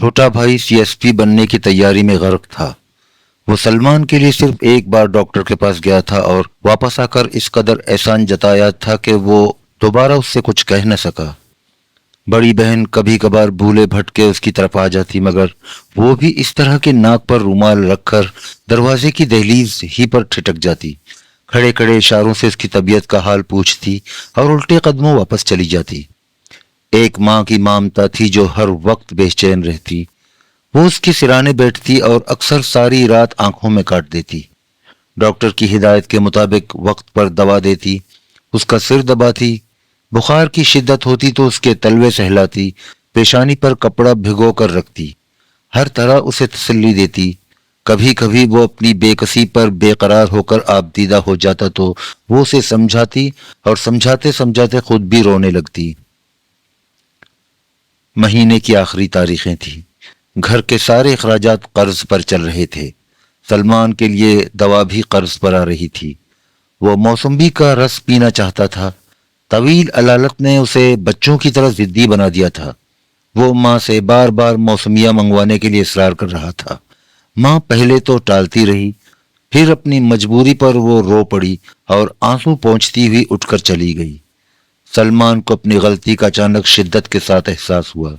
چھوٹا بھائی C S P بننے کی تیاری میں غرق تھا۔ وہ سلمان کے لیے صرف ایک بار ڈاکٹر کے پاس گیا تھا اور واپس آ کر اس قدر احسان جتایا تھا کہ وہ دوبارہ اس سے کچھ کہہ نہ سکا۔ بڑی بہن کبھی کبھار بھولے بھٹکے اس کی طرف آ جاتی، مگر وہ بھی اس طرح کے ناک پر رومال رکھ کر دروازے کی دہلیز ہی پر ٹھٹک جاتی، کھڑے کھڑے اشاروں سے اس کی طبیعت کا حال پوچھتی اور الٹے قدموں واپس چلی جاتی۔ ایک ماں کی مامتا تھی جو ہر وقت بے چین رہتی۔ وہ اس کے سرانے بیٹھتی اور اکثر ساری رات آنکھوں میں کاٹ دیتی۔ ڈاکٹر کی ہدایت کے مطابق وقت پر دوا دیتی، اس کا سر دباتی، بخار کی شدت ہوتی تو اس کے تلوے سہلاتی، پیشانی پر کپڑا بھگو کر رکھتی، ہر طرح اسے تسلی دیتی۔ کبھی کبھی وہ اپنی بے کسی پر بے قرار ہو کر آبدیدہ ہو جاتا تو وہ اسے سمجھاتی اور سمجھاتے سمجھاتے خود بھی رونے لگتی۔ مہینے کی آخری تاریخیں تھیں۔ گھر کے سارے اخراجات قرض پر چل رہے تھے۔ سلمان کے لیے دوا بھی قرض پر آ رہی تھی۔ وہ موسمبی کا رس پینا چاہتا تھا۔ طویل علالت نے اسے بچوں کی طرح ضدی بنا دیا تھا۔ وہ ماں سے بار بار موسمیہ منگوانے کے لیے اصرار کر رہا تھا۔ ماں پہلے تو ٹالتی رہی، پھر اپنی مجبوری پر وہ رو پڑی اور آنسو پونچھتی ہوئی اٹھ کر چلی گئی۔ سلمان کو اپنی غلطی کا اچانک شدت کے ساتھ احساس ہوا۔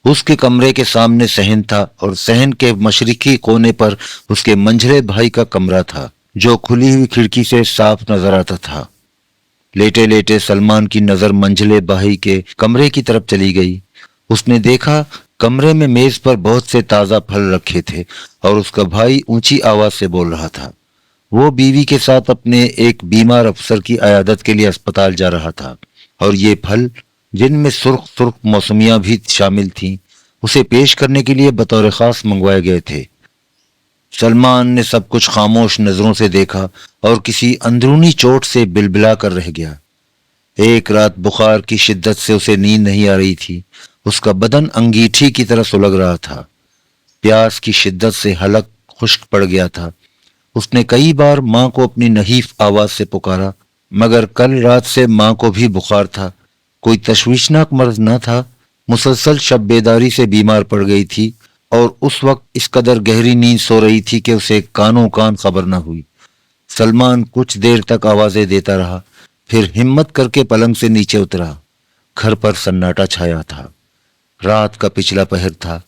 اس کے کمرے کے سامنے صحن تھا اور صحن کے مشرقی کونے پر اس کے منجھلے بھائی کا کمرہ تھا جو کھلی ہوئی کھڑکی سے صاف نظر آتا تھا۔ لیٹے لیٹے سلمان کی نظر منجھلے بھائی کے کمرے کی طرف چلی گئی۔ اس نے دیکھا کمرے میں میز پر بہت سے تازہ پھل رکھے تھے اور اس کا بھائی اونچی آواز سے بول رہا تھا۔ وہ بیوی کے ساتھ اپنے ایک بیمار افسر کی عیادت کے لیے اسپتال جا رہا تھا اور یہ پھل، جن میں سرخ سرخ موسمیاں بھی شامل تھیں، اسے پیش کرنے کے لیے بطور خاص منگوائے گئے تھے۔ سلمان نے سب کچھ خاموش نظروں سے دیکھا اور کسی اندرونی چوٹ سے بلبلا کر رہ گیا۔ ایک رات بخار کی شدت سے اسے نیند نہیں آ رہی تھی۔ اس کا بدن انگیٹھی کی طرح سلگ رہا تھا۔ پیاس کی شدت سے حلق خشک پڑ گیا تھا۔ اس نے کئی بار ماں کو اپنی نحیف آواز سے پکارا، مگر کل رات سے ماں کو بھی بخار تھا۔ کوئی تشویشناک مرض نہ تھا، مسلسل شب بیداری سے بیمار پڑ گئی تھی اور اس وقت اس قدر گہری نیند سو رہی تھی کہ اسے کانوں کان خبر نہ ہوئی۔ سلمان کچھ دیر تک آوازیں دیتا رہا، پھر ہمت کر کے پلنگ سے نیچے اترا۔ گھر پر سناٹا چھایا تھا۔ رات کا پچھلا پہر تھا۔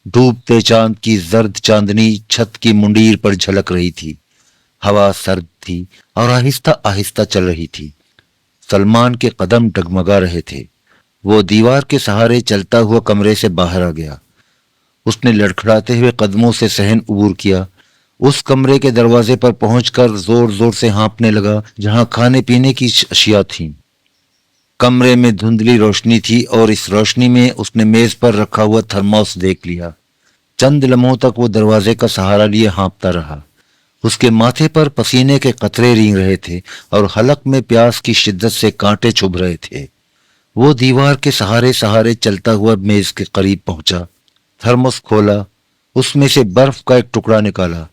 ڈوبتے چاند کی زرد چاندنی چھت کی منڈیر پر جھلک رہی تھی۔ ہوا سرد تھی اور آہستہ آہستہ چل رہی تھی۔ سلمان کے قدم ڈگمگا رہے تھے۔ وہ دیوار کے سہارے چلتا ہوا کمرے سے باہر آ گیا۔ اس نے لڑکھڑاتے ہوئے قدموں سے صحن عبور کیا۔ اس کمرے کے دروازے پر پہنچ کر زور زور سے ہانپنے لگا جہاں کھانے پینے کی اشیاء تھیں۔ کمرے میں دھندلی روشنی تھی اور اس روشنی میں اس نے میز پر رکھا ہوا تھرموس دیکھ لیا۔ چند لمحوں تک وہ دروازے کا سہارا لیے ہانپتا رہا۔ اس کے ماتھے پر پسینے کے قطرے رینگ رہے تھے اور حلق میں پیاس کی شدت سے کانٹے چبھ رہے تھے۔ وہ دیوار کے سہارے سہارے چلتا ہوا میز کے قریب پہنچا، تھرموس کھولا، اس میں سے برف کا ایک ٹکڑا نکالا۔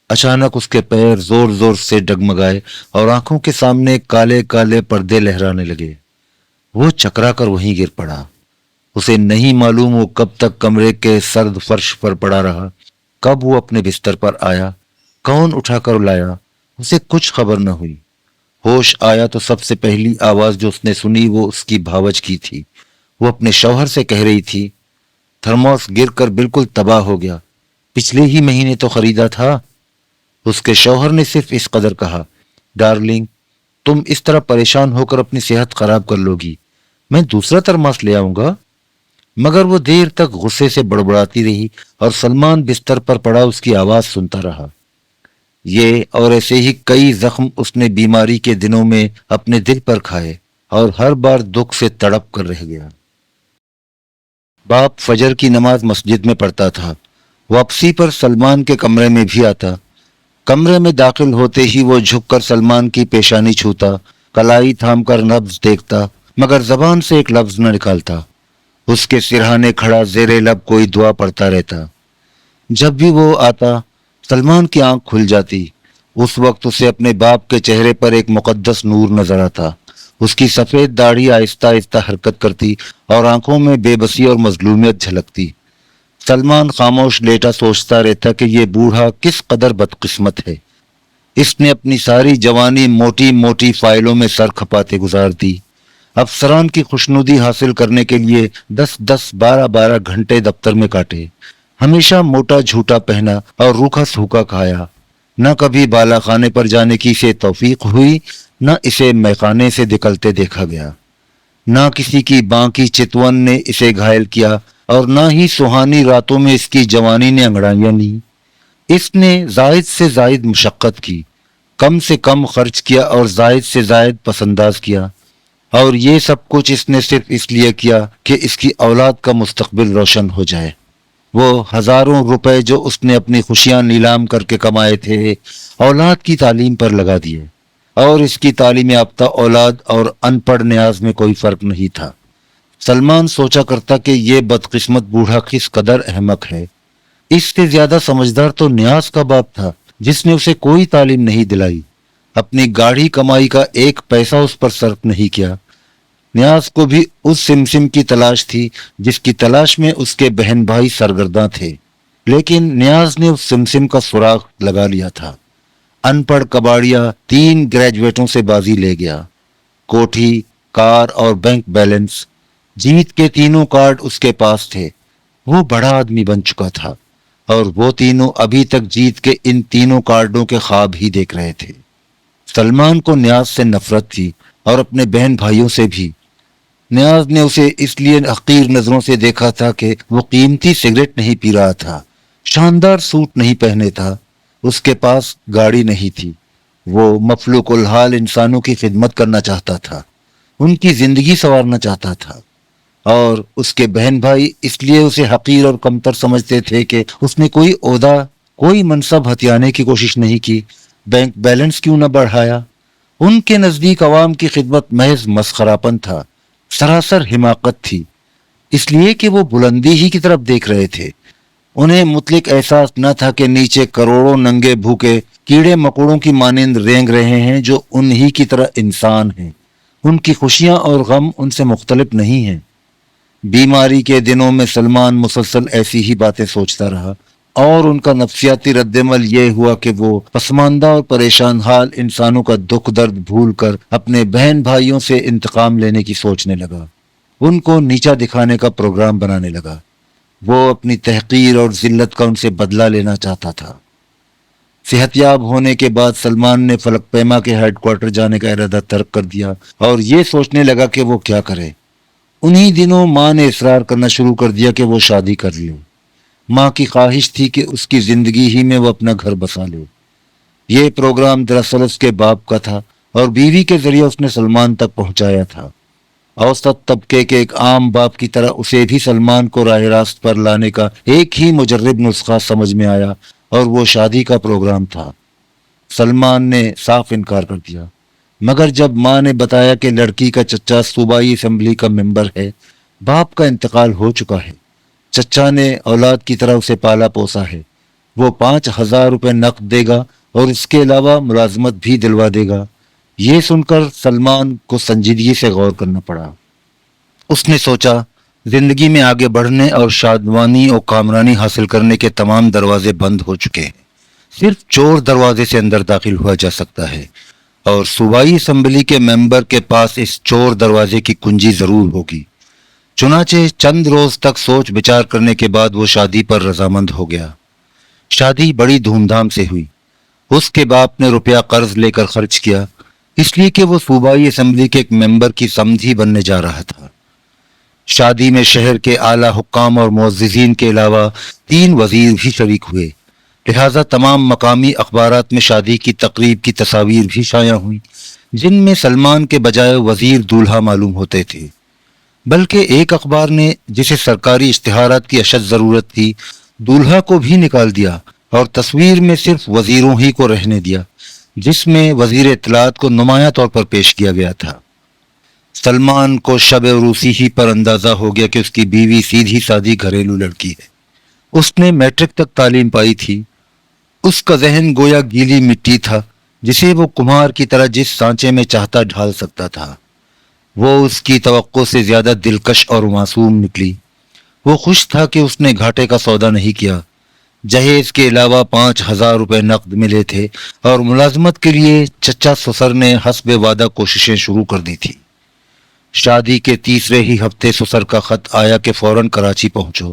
اچانک اس کے پیر زور زور سے ڈگمگائے اور آنکھوں کے سامنے کالے کالے پردے لہرانے لگے۔ وہ چکرا کر وہیں گر پڑا۔ اسے نہیں معلوم وہ کب تک کمرے کے سرد فرش پر پڑا رہا، کب وہ اپنے بستر پر آیا، کون اٹھا کر لایا، اسے کچھ خبر نہ ہوئی۔ ہوش آیا تو سب سے پہلی آواز جو اس نے سنی وہ اس کی بھاوج کی تھی۔ وہ اپنے شوہر سے کہہ رہی تھی، تھرموس گر کر بالکل تباہ ہو گیا، پچھلے ہی مہینے تو خریدا تھا۔ اس کے شوہر نے صرف اس قدر کہا، ڈارلنگ، تم اس طرح پریشان ہو کر اپنی صحت خراب کر لو گی، میں دوسرا تھرموس لے آؤں گا۔ مگر وہ دیر تک غصے سے بڑبڑاتی رہی اور سلمان بستر پر پڑا اس کی آواز سنتا رہا۔ یہ اور ایسے ہی کئی زخم اس نے بیماری کے دنوں میں اپنے دل پر کھائے اور ہر بار دکھ سے تڑپ کر رہ گیا۔ باپ فجر کی نماز مسجد میں پڑھتا تھا۔ واپسی پر سلمان کے کمرے میں بھی آتا۔ کمرے میں داخل ہوتے ہی وہ جھک کر سلمان کی پیشانی چھوتا، کلائی تھام کر نبض دیکھتا، مگر زبان سے ایک لفظ نہ نکالتا۔ اس کے سرہانے کھڑا زیر لب کوئی دعا پڑھتا رہتا۔ جب بھی وہ آتا سلمان کی آنکھ کھل جاتی۔ اس وقت اسے اپنے باپ کے چہرے پر ایک مقدس نور نظر آتا۔ اس کی سفید داڑھی آہستہ آہستہ حرکت کرتی اور آنکھوں میں بے بسی اور مظلومیت جھلکتی۔ سلمان خاموش لیٹا سوچتا رہتا کہ یہ بوڑھا کس قدر بدقسمت ہے۔ اس نے اپنی ساری جوانی موٹی موٹی فائلوں میں سر کھپاتے گزار دی، افسران کی خوشنودی حاصل کرنے کے لیے 10-10 12 گھنٹے دفتر میں کاٹے، ہمیشہ موٹا جھوٹا پہنا اور روکھا سوکھا کھایا، نہ کبھی بالا خانے پر جانے کی اسے توفیق ہوئی، نہ اسے میخانے سے نکلتے دیکھا گیا، نہ کسی کی بانکی چتون نے اسے گھائل کیا اور نہ ہی سہانی راتوں میں اس کی جوانی نے انگڑائیاں لیں۔ اس نے زائد سے زائد مشقت کی، کم سے کم خرچ کیا اور زائد سے زائد پسنداز کیا، اور یہ سب کچھ اس نے صرف اس لیے کیا کہ اس کی اولاد کا مستقبل روشن ہو جائے۔ وہ ہزاروں روپے جو اس نے اپنی خوشیاں نیلام کر کے کمائے تھے اولاد کی تعلیم پر لگا دیے، اور اس کی تعلیم یافتہ اولاد اور ان پڑھ نیاز میں کوئی فرق نہیں تھا۔ سلمان سوچا کرتا کہ یہ بدقسمت بوڑھا کس قدر احمق ہے۔ اس سے زیادہ سمجھدار تو نیاز کا باپ تھا، جس نے اسے کوئی تعلیم نہیں دلائی، اپنی گاڑھی کمائی کا ایک پیسہ اس پر صرف نہیں کیا۔ نیاز کو بھی اس سمسم کی تلاش تھی جس کی تلاش میں اس کے بہن بھائی سرگرداں تھے، لیکن نیاز نے اس سمسم کا سراغ لگا لیا تھا۔ ان پڑھ کباڑیا 3 گریجویٹوں سے بازی لے گیا، کوٹھی، کار اور بینک بیلنس، جیت کے تینوں کارڈ اس کے پاس تھے۔ وہ بڑا آدمی بن چکا تھا، اور وہ تینوں ابھی تک جیت کے ان تینوں کارڈوں کے خواب ہی دیکھ رہے تھے۔ سلمان کو نیاز سے نفرت تھی، اور اپنے بہن بھائیوں سے بھی۔ نیاز نے اسے اس لیے حقیر نظروں سے دیکھا تھا کہ وہ قیمتی سگریٹ نہیں پی رہا تھا، شاندار سوٹ نہیں پہنے تھا، اس کے پاس گاڑی نہیں تھی۔ وہ مفلوق الحال انسانوں کی خدمت کرنا چاہتا تھا، ان کی زندگی سنوارنا چاہتا تھا، اور اس کے بہن بھائی اس لیے اسے حقیر اور کمتر سمجھتے تھے کہ اس نے کوئی عہدہ، کوئی منصب ہتھیانے کی کوشش نہیں کی، بینک بیلنس کیوں نہ بڑھایا۔ ان کے نزدیک عوام کی خدمت محض مسخراپن تھا، سراسر حماقت تھی، اس لیے کہ وہ بلندی ہی کی طرف دیکھ رہے تھے۔ انہیں مطلق احساس نہ تھا کہ نیچے کروڑوں ننگے بھوکے کیڑے مکوڑوں کی مانند رینگ رہے ہیں جو انہی کی طرح انسان ہیں، ان کی خوشیاں اور غم ان سے مختلف نہیں ہیں۔ بیماری کے دنوں میں سلمان مسلسل ایسی ہی باتیں سوچتا رہا، اور ان کا نفسیاتی رد عمل یہ ہوا کہ وہ پسماندہ اور پریشان حال انسانوں کا دکھ درد بھول کر اپنے بہن بھائیوں سے انتقام لینے کی سوچنے لگا، ان کو نیچا دکھانے کا پروگرام بنانے لگا۔ وہ اپنی تحقیر اور ذلت کا ان سے بدلہ لینا چاہتا تھا۔ صحت یاب ہونے کے بعد سلمان نے فلک پیما کے ہیڈ کوارٹر جانے کا ارادہ ترک کر دیا، اور یہ سوچنے لگا کہ وہ کیا کرے۔ انہی دنوں ماں نے اصرار کرنا شروع کر دیا کہ وہ شادی کر لے۔ ماں کی خواہش تھی کہ اس کی زندگی ہی میں وہ اپنا گھر بسا لے۔ یہ پروگرام دراصل اس کے باپ کا تھا، اور بیوی کے ذریعے اس نے سلمان تک پہنچایا تھا۔ اوسط طبقے کے ایک عام باپ کی طرح اسے بھی سلمان کو راہ راست پر لانے کا ایک ہی مجرب نسخہ سمجھ میں آیا، اور وہ شادی کا پروگرام تھا۔ سلمان نے صاف انکار کر دیا، مگر جب ماں نے بتایا کہ لڑکی کا چچا صوبائی اسمبلی کا ممبر ہے، باپ کا انتقال ہو چکا ہے، چچا نے اولاد کی طرح اسے پالا پوسا ہے، وہ 5,000 روپے نقد دے گا اور اس کے علاوہ ملازمت بھی دلوا دے گا، یہ سن کر سلمان کو سنجیدگی سے غور کرنا پڑا۔ اس نے سوچا، زندگی میں آگے بڑھنے اور شادمانی اور کامرانی حاصل کرنے کے تمام دروازے بند ہو چکے ہیں، صرف چور دروازے سے اندر داخل ہوا جا سکتا ہے، اور صوبائی اسمبلی کے ممبر کے پاس اس چور دروازے کی کنجی ضرور ہوگی۔ چنانچہ چند روز تک سوچ بچار کرنے کے بعد وہ شادی پر رضامند ہو گیا۔ شادی بڑی دھوم دھام سے ہوئی۔ اس کے باپ نے روپیہ قرض لے کر خرچ کیا، اس لیے کہ وہ صوبائی اسمبلی کے ایک ممبر کی سمدھی بننے جا رہا تھا۔ شادی میں شہر کے اعلیٰ حکام اور معززین کے علاوہ 3 وزیر بھی شریک ہوئے، لہٰذا تمام مقامی اخبارات میں شادی کی تقریب کی تصاویر بھی شائع ہوئیں، جن میں سلمان کے بجائے وزیر دولہا معلوم ہوتے تھے۔ بلکہ ایک اخبار نے، جسے سرکاری اشتہارات کی اشد ضرورت تھی، دولہا کو بھی نکال دیا اور تصویر میں صرف وزیروں ہی کو رہنے دیا، جس میں وزیر اطلاعات کو نمایاں طور پر پیش کیا گیا تھا۔ سلمان کو شب عروسی ہی پر اندازہ ہو گیا کہ اس کی بیوی سیدھی سادھی گھریلو لڑکی ہے۔ اس نے میٹرک تک تعلیم پائی تھی۔ اس کا ذہن گویا گیلی مٹی تھا، جسے وہ کمہار کی طرح جس سانچے میں چاہتا ڈھال سکتا تھا۔ وہ اس کی توقع سے زیادہ دلکش اور معصوم نکلی۔ وہ خوش تھا کہ اس نے گھاٹے کا سودا نہیں کیا۔ جہیز کے علاوہ 5,000 روپے نقد ملے تھے اور ملازمت کے لیے چچا سسر نے حسب وعدہ کوششیں شروع کر دی تھی۔ شادی کے تیسرے ہی ہفتے سسر کا خط آیا کہ فوراً کراچی پہنچو،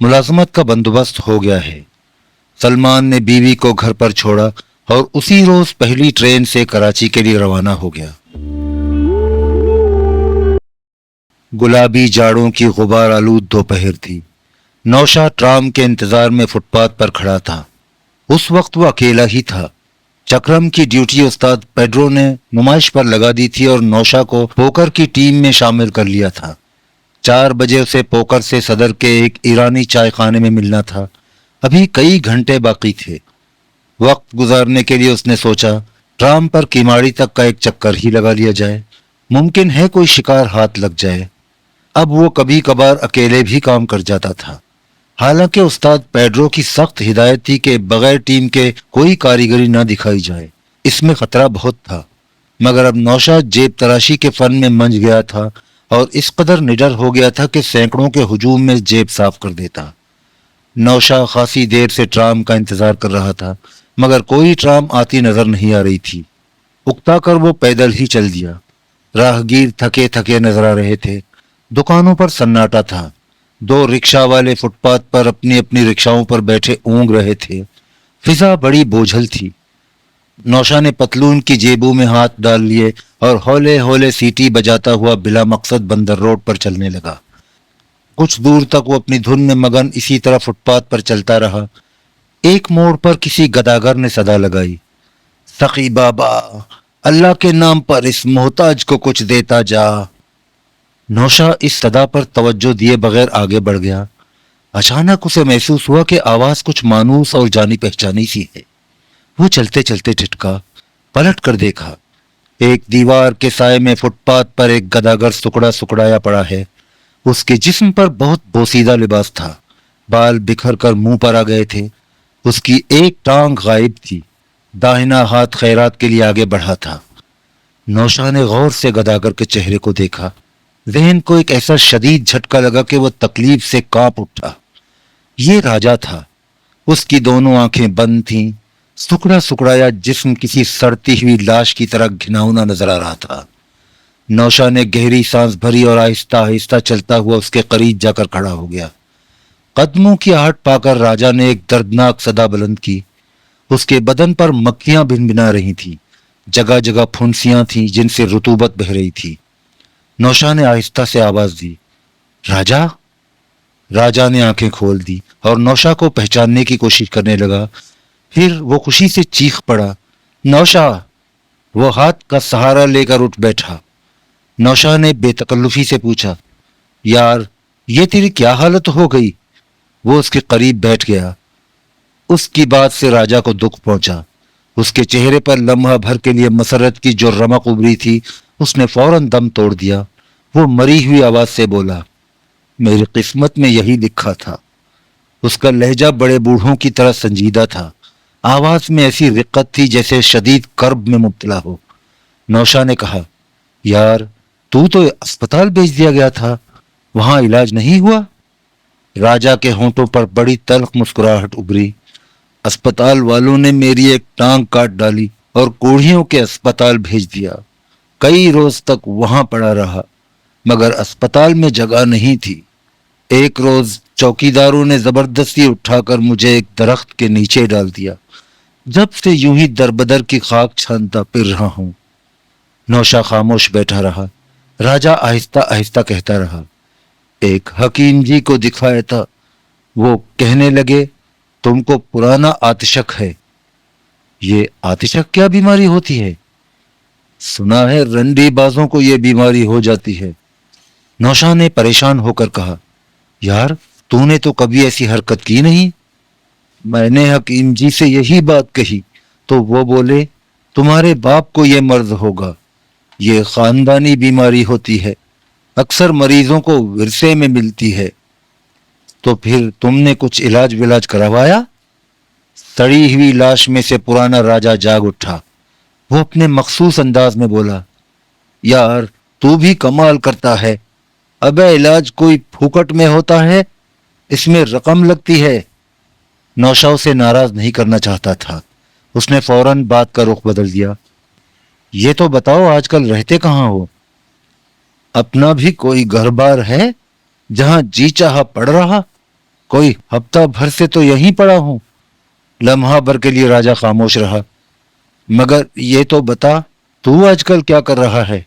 ملازمت کا بندوبست ہو گیا ہے۔ سلمان نے بیوی کو گھر پر چھوڑا اور اسی روز پہلی ٹرین سے کراچی کے لیے روانہ ہو گیا۔ گلابی جاڑوں کی غبار آلود دوپہر تھی۔ نوشا ٹرام کے انتظار میں فٹ پاتھ پر کھڑا تھا۔ اس وقت وہ اکیلا ہی تھا۔ چکرم کی ڈیوٹی استاد پیڈرو نے نمائش پر لگا دی تھی اور نوشا کو پوکر کی ٹیم میں شامل کر لیا تھا۔ 4 بجے اسے پوکر سے صدر کے ایک ایرانی چائے خانے میں ملنا تھا۔ ابھی کئی گھنٹے باقی تھے۔ وقت گزارنے کے لیے اس نے سوچا ٹرام پر کیماڑی تک کا ایک چکر ہی لگا لیا جائے، ممکن ہے کوئی شکار ہاتھ لگ جائے۔ اب وہ کبھی کبھار اکیلے بھی کام کر جاتا تھا، حالانکہ استاد پیڈرو کی سخت ہدایت تھی کہ بغیر ٹیم کے کوئی کاریگری نہ دکھائی جائے۔ اس میں خطرہ بہت تھا، مگر اب نوشا جیب تراشی کے فن میں منج گیا تھا اور اس قدر نڈر ہو گیا تھا کہ سینکڑوں کے ہجوم میں جیب صاف کر دیتا۔ نوشا خاصی دیر سے ٹرام کا انتظار کر رہا تھا، مگر کوئی ٹرام آتی نظر نہیں آ رہی تھی۔ اکتا کر وہ پیدل ہی چل دیا۔ راہگیر تھکے تھکے نظر آ رہے تھے۔ دکانوں پر سناٹا تھا۔ 2 رکشا والے فٹ پاتھ پر اپنی اپنی رکشاؤں پر بیٹھے اونگ رہے تھے۔ فضا بڑی بوجھل تھی۔ نوشا نے پتلون کی جیبوں میں ہاتھ ڈال لیے اور ہولے ہولے سیٹی بجاتا ہوا بلا مقصد بندر روڈ پر چلنے لگا۔ کچھ دور تک وہ اپنی دھن میں مگن اسی طرح فٹ پاتھ پر چلتا رہا۔ ایک موڑ پر کسی گداگر نے صدا لگائی، سخی بابا، اللہ کے نام پر اس محتاج کو کچھ دیتا جا۔ نوشا اس صدا پر توجہ دیے بغیر آگے بڑھ گیا۔ اچانک اسے محسوس ہوا کہ آواز کچھ مانوس اور جانی پہچانی سی ہے۔ وہ چلتے چلتے ٹھٹکا، پلٹ کر دیکھا۔ ایک دیوار کے سائے میں فٹ پاتھ پر ایک گداگر سکڑا سکڑایا پڑا ہے۔ اس کے جسم پر بہت بوسیدہ لباس تھا، بال بکھر کر منہ پر آ گئے تھے۔ اس کی ایک ٹانگ غائب تھی، داہنا ہاتھ خیرات کے لیے آگے بڑھا تھا۔ نوشا نے غور سے گداگر کے چہرے کو دیکھا۔ ذہن کو ایک ایسا شدید جھٹکا لگا کہ وہ تکلیف سے کانپ اٹھا۔ یہ راجا تھا۔ اس کی دونوں آنکھیں بند تھیں۔ سکڑا سکڑایا جسم کسی سڑتی ہوئی لاش کی طرح گھناؤنا نظر آ رہا تھا۔ نوشا نے گہری سانس بھری اور آہستہ آہستہ چلتا ہوا اس کے قریب جا کر کھڑا ہو گیا۔ قدموں کی آہٹ پا کر راجا نے ایک دردناک صدا بلند کی۔ اس کے بدن پر مکھیاں بن بنا رہی تھیں، جگہ جگہ پھنسیاں تھیں جن سے رطوبت بہہ رہی تھی۔ نوشا نے آہستہ سے آواز دی، راجا؟ راجا نے آنکھیں کھول دی اور نوشا کو پہچاننے کی کوشش کرنے لگا۔ پھر وہ خوشی سے چیخ پڑا، نوشا! وہ ہاتھ کا سہارا لے کر اٹھ بیٹھا۔ نوشا نے بے تکلفی سے پوچھا، یار یہ تیری کیا حالت ہو گئی؟ وہ اس کے قریب بیٹھ گیا۔ اس کی بات سے راجا کو دکھ پہنچا۔ اس کے چہرے پر لمحہ بھر کے لیے مسرت کی جو رمق ابری تھی اس نے فوراً دم توڑ دیا۔ وہ مری ہوئی آواز سے بولا، میری قسمت میں یہی لکھا تھا۔ اس کا لہجہ بڑے بوڑھوں کی طرح سنجیدہ تھا۔ آواز میں ایسی رقت تھی جیسے شدید کرب میں مبتلا ہو۔ نوشا نے کہا، یار تو اسپتال بھیج دیا گیا تھا، وہاں علاج نہیں ہوا؟ راجا کے ہونٹوں پر بڑی تلخ مسکراہٹ ابری۔ اسپتال والوں نے میری ایک ٹانگ کاٹ ڈالی اور کوڑھیوں کے اسپتال بھیج دیا۔ کئی روز تک وہاں پڑا رہا، مگر اسپتال میں جگہ نہیں تھی۔ ایک روز چوکیداروں نے زبردستی اٹھا کر مجھے ایک درخت کے نیچے ڈال دیا۔ جب سے یوں ہی دربدر کی خاک چھانتا پھر رہا ہوں۔ نوشا خاموش بیٹھا رہا۔ راجا آہستہ آہستہ کہتا رہا، ایک حکیم جی کو دکھایا تھا، وہ کہنے لگے تم کو پرانا آتشک ہے۔ یہ آتشک کیا بیماری ہوتی ہے؟ سنا ہے رنڈی بازوں کو یہ بیماری ہو جاتی ہے۔ نوشا نے پریشان ہو کر کہا، یار تو نے تو کبھی ایسی حرکت کی نہیں۔ میں نے حکیم جی سے یہی بات کہی تو وہ بولے تمہارے باپ کو یہ مرض ہوگا، یہ خاندانی بیماری ہوتی ہے، اکثر مریضوں کو ورثے میں ملتی ہے۔ تو پھر تم نے کچھ علاج ولاج کروایا؟ سڑی ہوئی لاش میں سے پرانا راجا جاگ اٹھا۔ وہ اپنے مخصوص انداز میں بولا، یار تو بھی کمال کرتا ہے، ابے علاج کوئی پھوکٹ میں ہوتا ہے اس میں رقم لگتی ہے۔ نوشا اسے ناراض نہیں کرنا چاہتا تھا، اس نے فوراً بات کا رخ بدل دیا۔ یہ تو بتاؤ آج کل رہتے کہاں ہو؟ اپنا بھی کوئی گھر بار ہے جہاں جی چاہا پڑ رہا؟ کوئی ہفتہ بھر سے تو یہیں پڑا ہوں۔ لمحہ بھر کے لیے راجا خاموش رہا۔ مگر یہ تو بتا تو آج کل کیا کر رہا ہے؟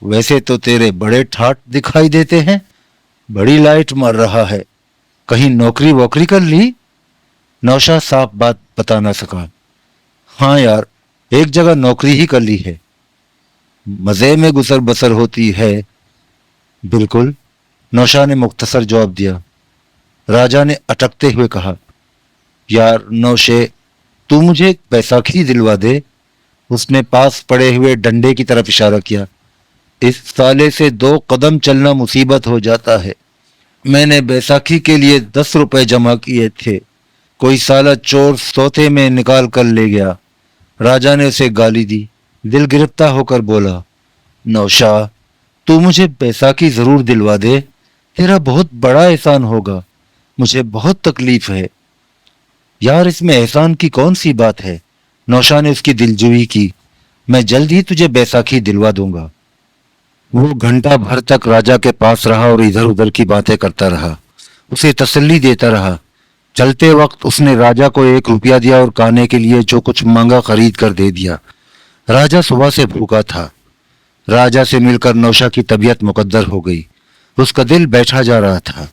ویسے تو تیرے بڑے ٹھاٹ دکھائی دیتے ہیں، بڑی لائٹ مار رہا ہے، کہیں نوکری ووکری کر لی؟ نوشا صاف بات بتا نہ سکا۔ ہاں یار، ایک جگہ نوکری ہی کر لی ہے، مزے میں گزر بسر ہوتی ہے۔ بالکل، نوشا نے مختصر جواب دیا۔ راجا نے اٹکتے ہوئے کہا، یار نوشے، تو مجھے بیساکھی دلوا دے۔ اس نے پاس پڑے ہوئے ڈنڈے کی طرف اشارہ کیا۔ اس سالے سے 2 قدم چلنا مصیبت ہو جاتا ہے۔ میں نے بیساکھی کے لیے 10 روپے جمع کیے تھے، کوئی سالہ چور سوتے میں نکال کر لے گیا۔ راجا نے اسے گالی دی، دل گرفتہ ہو کر بولا، نوشا تو مجھے بیساکھی ضرور دلوا دے، تیرا بہت بڑا احسان ہوگا، مجھے بہت تکلیف ہے۔ یار اس میں احسان کی کون سی بات ہے؟ نوشا نے اس کی دلجوئی کی، میں جلد ہی تجھے بیساکھی دلوا دوں گا۔ وہ گھنٹہ بھر تک راجا کے پاس رہا اور ادھر ادھر کی باتیں کرتا رہا، اسے تسلی دیتا رہا۔ چلتے وقت اس نے راجا کو 1 روپیہ دیا اور کھانے کے لیے جو کچھ مانگا خرید کر دے دیا۔ راجا صبح سے بھوکا تھا۔ راجا سے مل کر نوشا کی طبیعت مقدر ہو گئی، اس کا دل بیٹھا جا رہا تھا۔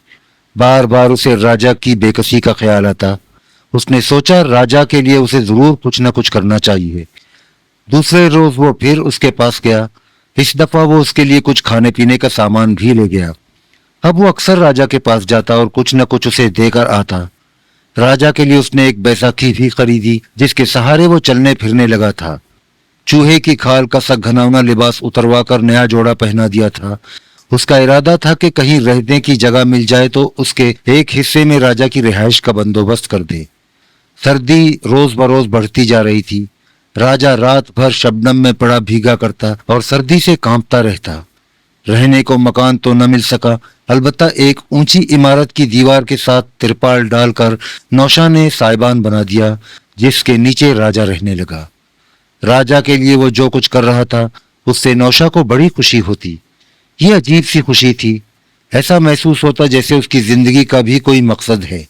بار بار اسے راجا کی بے کسی کا خیال آتا۔ اس نے سوچا راجا کے لیے اسے ضرور کچھ نہ کچھ کرنا چاہیے۔ دوسرے روز وہ پھر اس کے پاس گیا۔ اس دفعہ وہ اس کے لیے کچھ کھانے پینے کا سامان بھی لے گیا۔ اب وہ اکثر راجا کے پاس جاتا اور کچھ نہ کچھ اسے دے کر آتا۔ راجا کے لیے اس نے ایک بیساکھی بھی خریدی جس کے سہارے وہ چلنے پھرنے لگا تھا۔ چوہے کی کھال کا سا گھناؤنا لباس اتروا کر نیا جوڑا پہنا دیا تھا۔ اس کا ارادہ تھا کہ کہیں رہنے کی جگہ مل جائے تو اس کے ایک حصے میں راجا کی رہائش کا بندوبست کر دے۔ سردی روز بروز بڑھتی جا رہی تھی۔ راجا رات بھر شبنم میں پڑا بھیگا کرتا اور سردی سے کانپتا رہتا۔ رہنے کو مکان تو نہ مل سکا، البتہ ایک اونچی عمارت کی دیوار کے ساتھ ترپال ڈال کر نوشا نے سائبان بنا دیا جس کے نیچے راجا رہنے لگا۔ راجا کے لیے وہ جو کچھ کر رہا تھا اس سے نوشا کو بڑی خوشی ہوتی۔ یہ عجیب سی خوشی تھی، ایسا محسوس ہوتا جیسے اس کی زندگی کا بھی کوئی مقصد ہے۔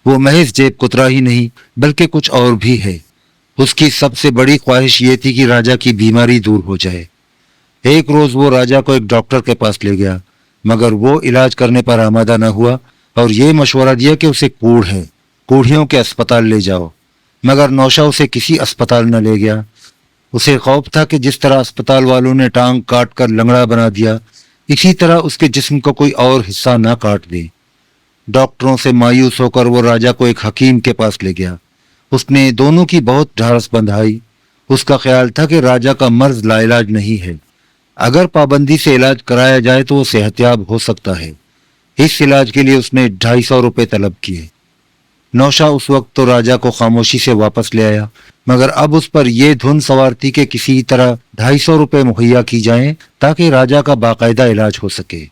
وہ محض جیب کترا ہی نہیں بلکہ کچھ اور بھی ہے۔ اس کی سب سے بڑی خواہش یہ تھی کہ راجا کی بیماری دور ہو جائے۔ ایک روز وہ راجا کو ایک ڈاکٹر کے پاس لے گیا، مگر وہ علاج کرنے پر آمادہ نہ ہوا اور یہ مشورہ دیا کہ اسے کوڑھ ہے، کوڑھیوں کے اسپتال لے جاؤ۔ مگر نوشا اسے کسی اسپتال نہ لے گیا۔ اسے خوف تھا کہ جس طرح اسپتال والوں نے ٹانگ کاٹ کر لنگڑا بنا دیا، اسی طرح اس کے جسم کو کوئی اور حصہ نہ کاٹ دے۔ ڈاکٹروں سے مایوس ہو کر وہ راجا کو ایک حکیم کے پاس لے گیا۔ اس نے دونوں کی بہت ڈھارس بندھائی۔ اس کا خیال تھا کہ راجا کا مرض لا علاج نہیں ہے، اگر پابندی سے علاج کرایا جائے تو وہ صحت یاب ہو سکتا ہے۔ اس علاج کے لیے اس نے 250 روپے طلب کیے۔ نوشا اس وقت تو راجا کو خاموشی سے واپس لے آیا، مگر اب اس پر یہ دھن سوار تھی کہ کسی طرح 250 روپے مہیا کی جائیں تاکہ راجا کا باقاعدہ علاج ہو سکے۔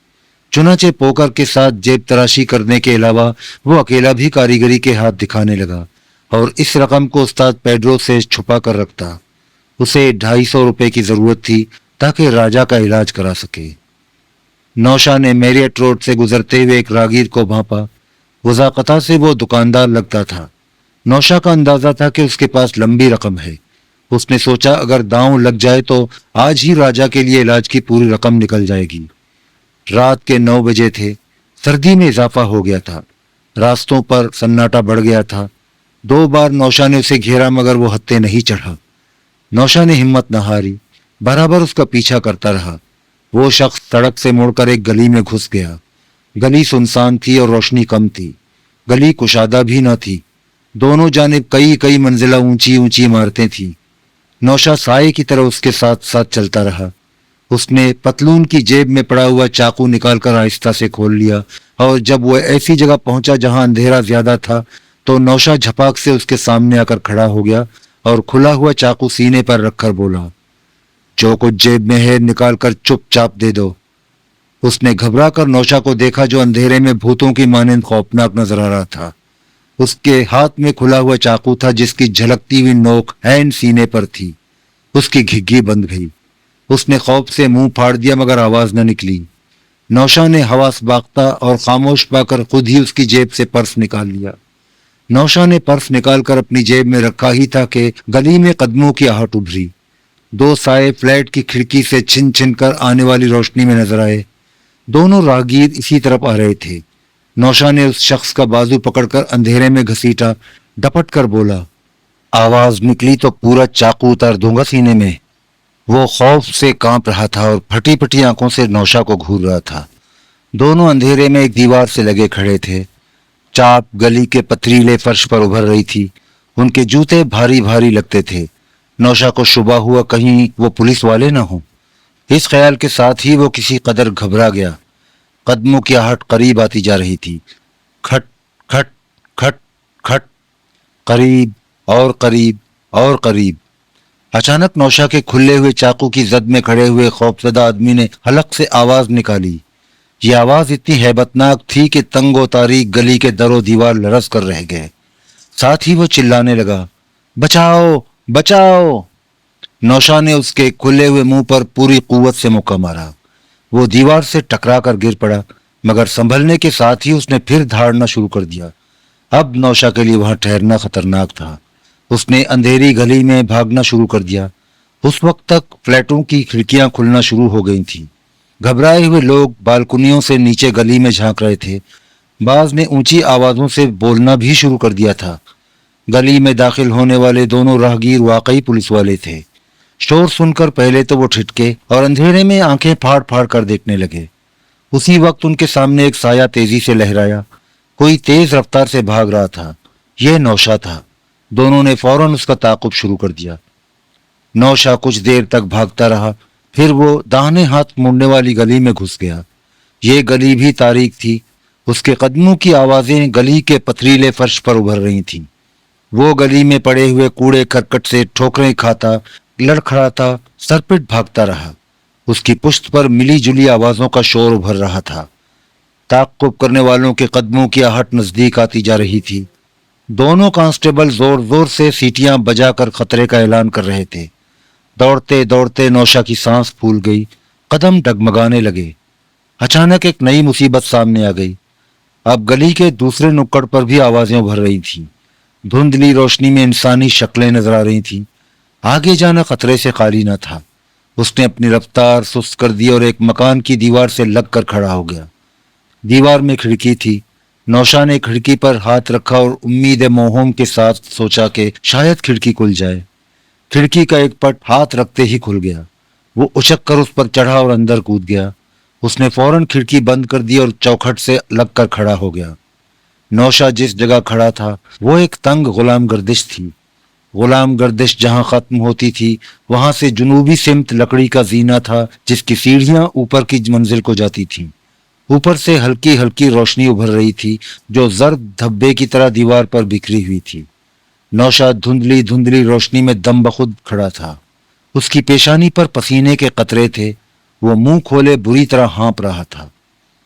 چنانچہ پوکر کے ساتھ جیب تراشی کرنے کے علاوہ وہ اکیلا بھی کاریگری کے ہاتھ دکھانے لگا اور اس رقم کو استاد پیڈرو سے چھپا کر رکھتا۔ اسے 250 روپے کی ضرورت تھی تاکہ راجا کا علاج کرا سکے۔ نوشا نے میریٹ روڈ سے گزرتے ہوئے ایک راگیر کو بھانپا۔ وضاقتہ سے وہ دکاندار لگتا تھا۔ نوشا کا اندازہ تھا کہ اس کے پاس لمبی رقم ہے۔ اس نے سوچا اگر داؤں لگ جائے تو آج ہی راجا کے لیے علاج کی پوری رقم نکل جائے گی۔ رات کے 9 بجے تھے، سردی میں اضافہ ہو گیا تھا، راستوں پر سناٹا بڑھ گیا تھا۔ 2 بار نوشا نے اسے گھیرا مگر وہ ہتے نہیں چڑھا۔ نوشا نے ہمت نہ ہاری، برابر اس کا پیچھا کرتا رہا۔ وہ شخص سڑک سے مڑ کر ایک گلی میں گھس گیا۔ گلی سنسان تھی اور روشنی کم تھی، گلی کشادہ بھی نہ تھی، دونوں جانب کئی منزلہ اونچی اونچی عمارتیں تھیں۔ نوشا سائے کی طرح اس کے ساتھ ساتھ چلتا رہا۔ اس نے پتلون کی جیب میں پڑا ہوا چاقو نکال کر آہستہ سے کھول لیا اور جب وہ ایسی جگہ پہنچا جہاں اندھیرا زیادہ تھا تو نوشا جھپاک سے اس کے سامنے آ کر کھڑا ہو گیا اور کھلا ہوا چاقو سینے پر رکھ کر بولا، جو کچھ جیب میں ہے نکال کر چپ چاپ دے دو۔ اس نے گھبرا کر نوشا کو دیکھا جو اندھیرے میں بھوتوں کی مانند خوفناک نظر آ رہا تھا۔ اس کے ہاتھ میں کھلا ہوا چاقو تھا جس کی جھلکتی ہوئی نوک عین سینے پر تھی۔ اس کی گھگی بند گئی۔ اس نے خوف سے منہ پھاڑ دیا مگر آواز نہ نکلی۔ نوشا نے حواس باختہ اور خاموش پا کر خود ہی اس کی جیب سے پرس نکال لیا۔ نوشا نے پرس نکال کر اپنی جیب میں رکھا ہی تھا کہ گلی میں قدموں کی آہٹ ابھری۔ دو سائے فلیٹ کی کھڑکی سے چھن چھن کر آنے والی روشنی میں نظر آئے۔ دونوں راہگیر اسی طرف آ رہے تھے۔ نوشا نے اس شخص کا بازو پکڑ کر اندھیرے میں گھسیٹا، ڈپٹ کر بولا، آواز نکلی تو پورا چاقو اتار دوں گا سینے میں۔ وہ خوف سے کانپ رہا تھا اور پھٹی پھٹی آنکھوں سے نوشا کو گھور رہا تھا۔ دونوں اندھیرے میں ایک دیوار سے لگے کھڑے تھے۔ چاپ گلی کے پتریلے فرش پر ابھر رہی تھی۔ ان کے جوتے بھاری بھاری لگتے تھے۔ نوشا کو شبہ ہوا کہیں وہ پولیس والے نہ ہوں۔ اس خیال کے ساتھ ہی وہ کسی قدر گھبرا گیا۔ قدموں کی آہٹ قریب آتی جا رہی تھی۔ کھٹ کھٹ کھٹ کھٹ، قریب اور قریب اور قریب۔ اچانک نوشا کے کھلے ہوئے چاقو کی زد میں کھڑے ہوئے خوفزدہ آدمی نے حلق سے آواز نکالی۔ یہ آواز اتنی ہیبت ناک تھی کہ تنگ و تاریک گلی کے در و دیوار لرز کر رہ گئے۔ ساتھ ہی وہ چلانے لگا، بچاؤ بچاؤ۔ نوشا نے اس کے کھلے ہوئے منہ پر پوری قوت سے مکہ مارا۔ وہ دیوار سے ٹکرا کر گر پڑا مگر سنبھلنے کے ساتھ ہی اس نے پھر دھاڑنا شروع کر دیا۔ اب نوشا کے لیے وہاں ٹھہرنا خطرناک تھا۔ اس نے اندھیری گلی میں بھاگنا شروع کر دیا۔ اس وقت تک فلیٹوں کی کھڑکیاں کھلنا شروع ہو گئی تھیں۔ گھبرائے ہوئے لوگ بالکنیوں سے نیچے گلی میں جھانک رہے تھے۔ بعض نے اونچی آوازوں سے بولنا بھی شروع کر دیا تھا۔ گلی میں داخل ہونے والے دونوں راہگیر واقعی پولیس والے تھے۔ شور سن کر پہلے تو وہ ٹھٹکے اور اندھیرے میں آنکھیں پھاڑ پھاڑ کر دیکھنے لگے۔ اسی وقت ان کے سامنے ایک سایہ تیزی سے لہرایا۔ کوئی تیز رفتار سے بھاگ رہا تھا۔ یہ نوشا تھا۔ دونوں نے فوراً اس کا تعاقب شروع کر دیا۔ نوشا کچھ دیر تک بھاگتا رہا، پھر وہ داہنے ہاتھ مڑنے والی گلی میں گھس گیا۔ یہ گلی بھی تاریک تھی۔ اس کے قدموں کی آوازیں گلی کے پتریلے فرش پر ابھر رہی تھیں۔ وہ گلی میں پڑے ہوئے کوڑے کرکٹ سے ٹھوکریں کھاتا، لڑکھڑاتا، سرپٹ بھاگتا رہا۔ اس کی پشت پر ملی جلی آوازوں کا شور ابھر رہا تھا۔ تعقب کرنے والوں کے قدموں کی آہٹ نزدیک آتی جا رہی تھی۔ دونوں کانسٹیبل زور زور سے سیٹیاں بجا کر خطرے کا اعلان کر رہے تھے۔ دوڑتے دوڑتے نوشا کی سانس پھول گئی، قدم ڈگمگانے لگے۔ اچانک ایک نئی مصیبت سامنے آ گئی۔ اب گلی کے دوسرے نکڑ پر بھی آوازیں ابھر رہی تھیں۔ دھندلی روشنی میں انسانی شکلیں نظر آ رہی تھیں۔ آگے جانا خطرے سے خالی نہ تھا۔ اس نے اپنی رفتار سست کر دی اور ایک مکان کی دیوار سے لگ کر کھڑا ہو گیا۔ دیوار میں کھڑکی تھی۔ نوشا نے کھڑکی پر ہاتھ رکھا اور امید موہوم کے ساتھ سوچا کہ شاید کھڑکی کھل جائے۔ کھڑکی کا ایک پٹ ہاتھ رکھتے ہی کھل گیا۔ وہ اچک کر اس پر چڑھا اور اندر کود گیا۔ اس نے فوراً کھڑکی بند کر دی اور چوکھٹ سے لگ کر کھڑا ہو گیا۔ نوشا جس جگہ کھڑا تھا وہ ایک تنگ غلام گردش تھی۔ غلام گردش جہاں ختم ہوتی تھی وہاں سے جنوبی سمت لکڑی کا زینہ تھا جس کی سیڑھیاں اوپر کی منزل کو جاتی تھیں۔ اوپر سے ہلکی ہلکی روشنی ابھر رہی تھی جو زرد دھبے کی طرح دیوار پر بکھری ہوئی تھی۔ نوشا دھندلی دھندلی روشنی میں دم بخود کھڑا تھا۔ اس کی پیشانی پر پسینے کے قطرے تھے۔ وہ منہ کھولے بری طرح ہانپ رہا تھا۔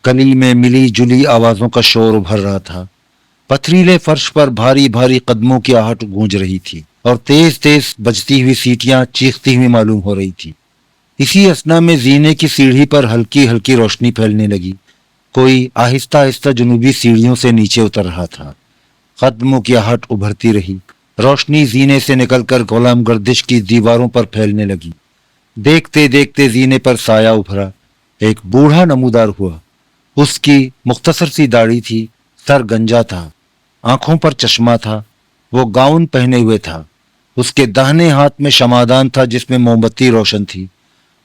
گلی میں ملی جلی آوازوں کا شور ابھر رہا تھا۔ پتھریلے فرش پر بھاری بھاری قدموں کی آہٹ گونج رہی تھی اور تیز تیز بجتی ہوئی سیٹیاں چیختی ہوئی معلوم ہو رہی تھی۔ اسی اثنا میں زینے کی سیڑھی پر ہلکی ہلکی روشنی پھیلنے لگی۔ کوئی آہستہ آہستہ جنوبی سیڑھیوں سے نیچے اتر رہا تھا۔ قدموں کی آہٹ ابھرتی رہی۔ روشنی زینے سے نکل کر غلام گردش کی دیواروں پر پھیلنے لگی۔ دیکھتے دیکھتے زینے پر سایہ ابھرا۔ ایک بوڑھا نمودار ہوا۔ اس کی مختصر سی داڑھی تھی، سر گنجا تھا، آنکھوں پر چشمہ تھا۔ وہ گاؤن پہنے ہوئے تھا۔ اس کے داہنے ہاتھ میں شمعدان تھا جس میں موم بتی روشن تھی۔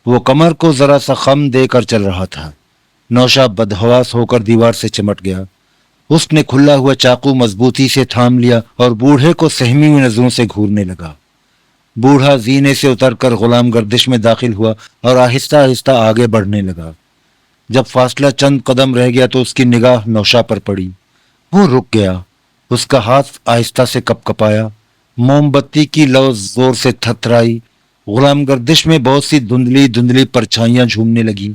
وہ کمر کو ذرا سا خم دے کر چل رہا تھا۔ نوشا بدحواس ہو کر دیوار سے چمٹ گیا۔ اس نے کھلا ہوا چاقو مضبوطی سے تھام لیا اور بوڑھے کو سہمی ہوئی نظروں سے گھورنے لگا۔ بوڑھا زینے سے اتر کر غلام گردش میں داخل ہوا اور آہستہ آہستہ آگے بڑھنے لگا۔ جب فاصلہ چند قدم رہ گیا تو اس کی نگاہ نوشا پر پڑی۔ وہ رک گیا۔ اس کا ہاتھ آہستہ سے کپ کپایا۔ موم بتی کی لو زور سے تھرتھرائی۔ غلام گردش میں بہت سی دھندلی دھندلی پرچھائیاں جھومنے لگیں۔